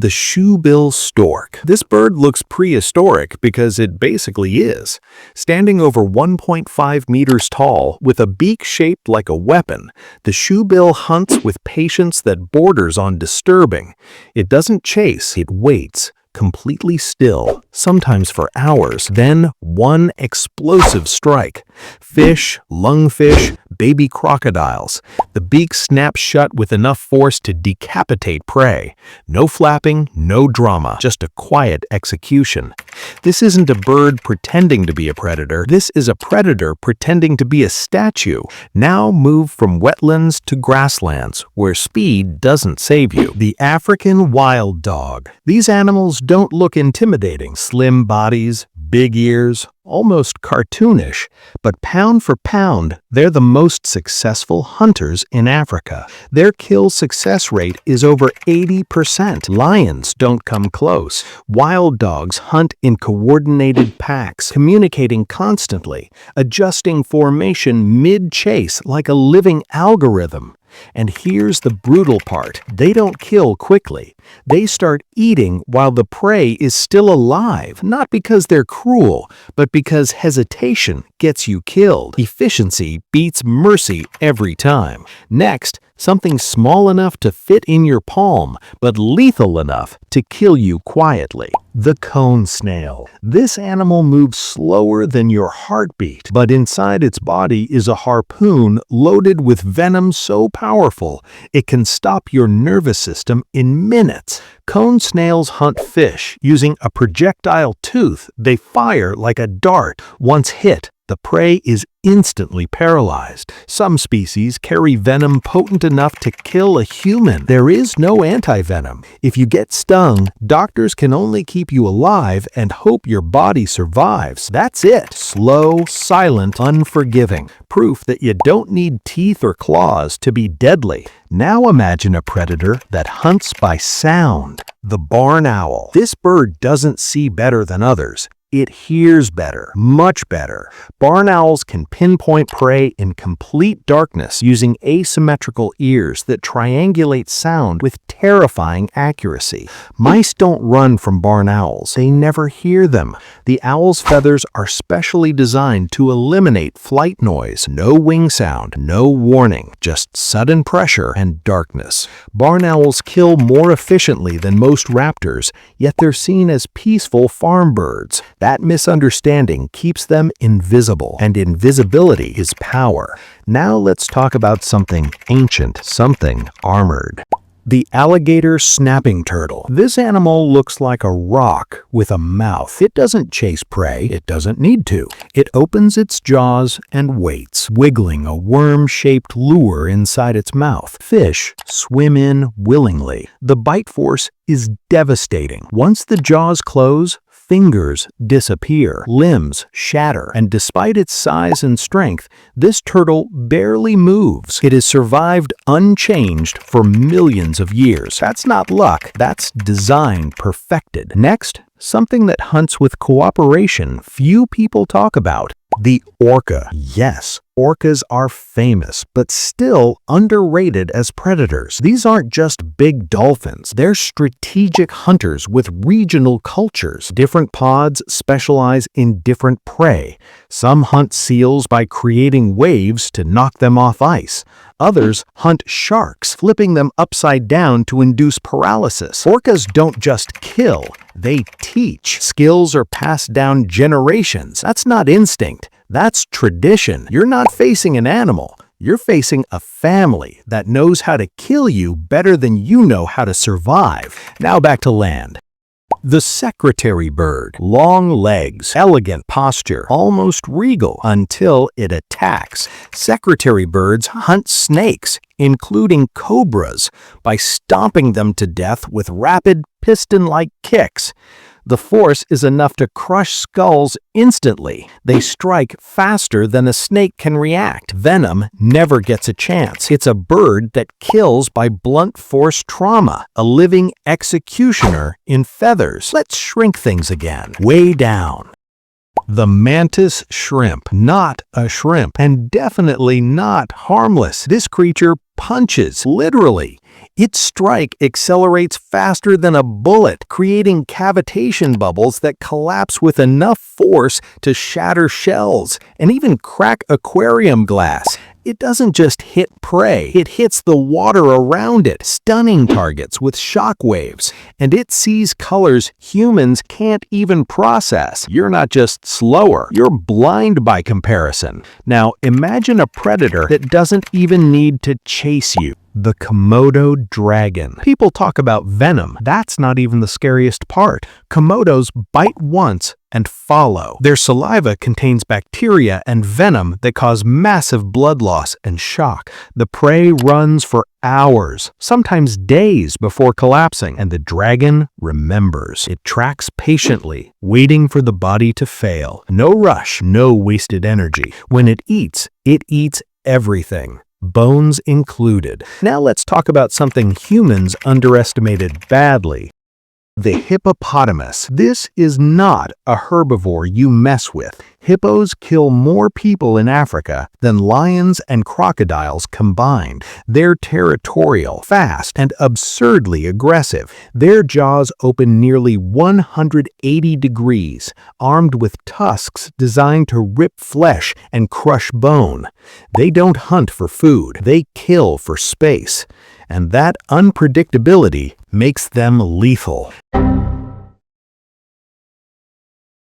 The shoebill stork. This bird looks prehistoric because it basically is. Standing over 1.5 meters tall, with a beak shaped like a weapon, the shoebill hunts with patience that borders on disturbing. It doesn't chase, it waits, completely still, sometimes for hours, then one explosive strike. Fish, lungfish, baby crocodiles. The beak snaps shut with enough force to decapitate prey. No flapping, no drama, just a quiet execution. This isn't a bird pretending to be a predator. This is a predator pretending to be a statue. Now move from wetlands to grasslands, where speed doesn't save you. The African wild dog. These animals don't look intimidating. Slim bodies, big ears, almost cartoonish, but pound for pound, they're the most successful hunters in Africa. Their kill success rate is over 80%. Lions don't come close. Wild dogs hunt in coordinated packs, communicating constantly, adjusting formation mid-chase like a living algorithm. And here's the brutal part. They don't kill quickly. They start eating while the prey is still alive, not because they're cruel, but because hesitation gets you killed. Efficiency beats mercy every time. Next, something small enough to fit in your palm, but lethal enough to kill you quietly. The cone snail. This animal moves slower than your heartbeat, but inside its body is a harpoon loaded with venom so powerful it can stop your nervous system in minutes. Cone snails hunt fish using a projectile tooth they fire like a dart. Once hit, the prey is instantly paralyzed. Some species carry venom potent enough to kill a human. There is no anti-venom. If you get stung, doctors can only keep you alive and hope your body survives. That's it. Slow, silent, unforgiving. Proof that you don't need teeth or claws to be deadly. Now imagine a predator that hunts by sound. The barn owl. This bird doesn't see better than others. It hears better, much better. Barn owls can pinpoint prey in complete darkness using asymmetrical ears that triangulate sound with terrifying accuracy. Mice don't run from barn owls. They never hear them. The owl's feathers are specially designed to eliminate flight noise. No wing sound, no warning, just sudden pressure and darkness. Barn owls kill more efficiently than most raptors, yet they're seen as peaceful farm birds. That misunderstanding keeps them invisible, and invisibility is power. Now let's talk about something ancient, something armored. The alligator snapping turtle. This animal looks like a rock with a mouth. It doesn't chase prey. It doesn't need to. It opens its jaws and waits, wiggling a worm-shaped lure inside its mouth. Fish swim in willingly. The bite force is devastating. Once the jaws close, fingers disappear, limbs shatter, and despite its size and strength, this turtle barely moves. It has survived unchanged for millions of years. That's not luck, that's design perfected. Next, something that hunts with cooperation few people talk about. The orca. Yes, orcas are famous, but still underrated as predators. These aren't just big dolphins. They're strategic hunters with regional cultures. Different pods specialize in different prey. Some hunt seals by creating waves to knock them off ice. Others hunt sharks, flipping them upside down to induce paralysis. Orcas don't just kill, they teach. Skills are passed down generations. That's not instinct, that's tradition. You're not facing an animal. You're facing a family that knows how to kill you better than you know how to survive. Now back to land. The secretary bird. Long legs, elegant posture, almost regal until it attacks. Secretary birds hunt snakes, including cobras, by stomping them to death with rapid piston-like kicks. The force is enough to crush skulls instantly. They strike faster than a snake can react. Venom never gets a chance. It's a bird that kills by blunt force trauma, a living executioner in feathers. Let's shrink things again. Way down. The mantis shrimp. Not a shrimp, and definitely not harmless. This creature punches, literally. Its strike accelerates faster than a bullet, creating cavitation bubbles that collapse with enough force to shatter shells and even crack aquarium glass. It doesn't just hit prey, it hits the water around it, stunning targets with shock waves. And it sees colors humans can't even process. You're not just slower, you're blind by comparison. Now, imagine a predator that doesn't even need to chase you. The Komodo dragon. People talk about venom. That's not even the scariest part. Komodos bite once and follow. Their saliva contains bacteria and venom that cause massive blood loss and shock. The prey runs for hours, sometimes days before collapsing, and the dragon remembers. It tracks patiently, waiting for the body to fail. No rush, no wasted energy. When it eats everything, bones included. Now let's talk about something humans underestimated badly. The hippopotamus. This is not a herbivore you mess with. Hippos kill more people in Africa than lions and crocodiles combined. They're territorial, fast, and absurdly aggressive. Their jaws open nearly 180 degrees, armed with tusks designed to rip flesh and crush bone. They don't hunt for food, they kill for space. And that unpredictability makes them lethal.